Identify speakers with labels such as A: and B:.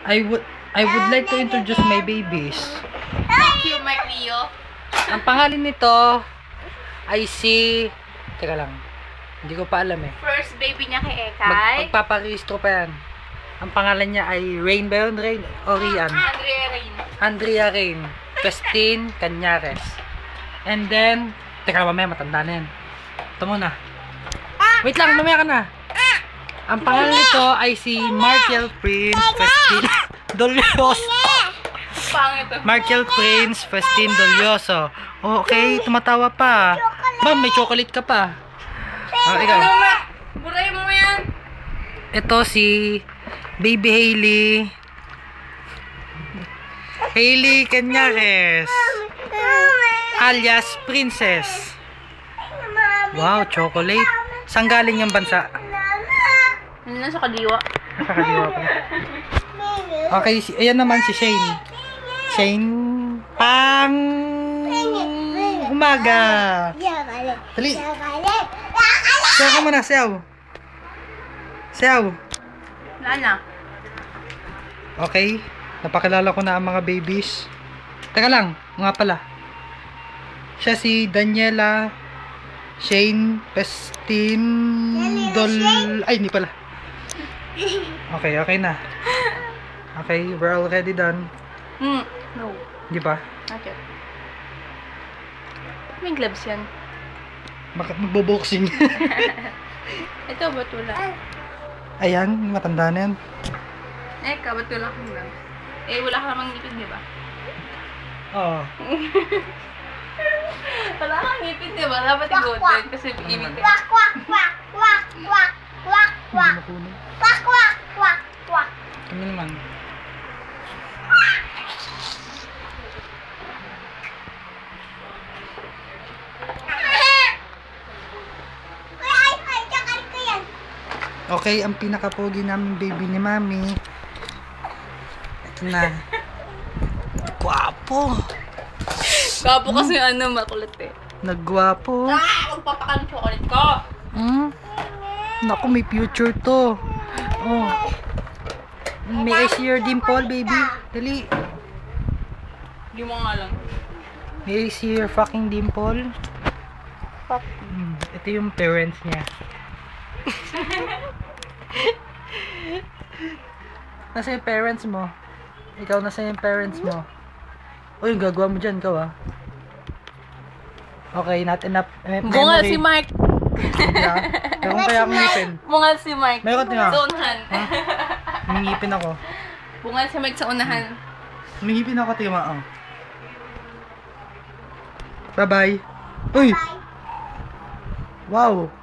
A: I would like to introduce my babies.
B: Thank you, Mark Rio.
A: Ang pangalan nito ay si... Teka lang. Hindi ko pa alam eh.
B: First baby niya kay Ekay.
A: Magpaparehistro pa yan. Ang pangalan niya ay Rain ba yun? Rain o Rian?
B: Andrea Rain.
A: Andrea Rain. Christine Cañares. And then... Teka lang, mamaya matanda na yan. Ito muna. Wait lang, mamaya ka na. Ang pangalan nito ay si Markel Prince Festin Dolioso. Markel Prince Festin Dolioso. Okay, tumatawa pa. Ma'am, may chocolate ka pa. Ikaw.
B: Buray mo yan.
A: Ito si Baby Hailey. Hailey Cañares. Alias Princess. Wow, chocolate. Saan galing yung bansa?
B: Nasa Kadiwa.
A: Nasa Kadiwa pa. Okay, ayan naman si Shane. Shane pang umaga. Dali. Sayaw ka muna, sayaw. Sayaw.
B: Lana.
A: Okay, napakilala ko na ang mga babies. Teka lang, nga pala. Siya si Daniela Shane Pestin Ay, hindi pala. Okay, okay na. Okay, we're already done.
B: No.
A: Di ba?
B: Okay. May gloves yan.
A: Bakit magbo-boxing?
B: Ito, ba't wala?
A: Ayan, matanda na yan.
B: Eka, ba't wala kang gloves? Eh, wala ka namang ngipin, di ba?
A: Oo.
B: Wala kang ngipin, di ba? Dapat i-good din kasi ibig din.
A: Kami naman. Okay, ang pinakapogi namin baby ni Mami. Ito na. Gwapo.
B: Gwapo kasi makulit eh.
A: Nagwapo.
B: Magpapakan yung chocolate ko.
A: Naku, may future to. Oh. May I see your dimple, baby? Dali.
B: Hindi mo nga lang.
A: May I see your fucking dimple?
B: Fuck.
A: Ito yung parents niya. Nasa yung parents mo? Ikaw, nasa yung parents mo? Uy, yung gagawa mo dyan, ikaw ah. Okay, not enough memory.
B: Bungal si Mike.
A: Meron kaya akong ngipin.
B: Bungal si Mike.
A: Meron nga.
B: Sa unahan.
A: May ngipin ako.
B: Bungal si Mike sa unahan.
A: May ngipin ako, tima. Oh. Bye-bye. Uy! Wow!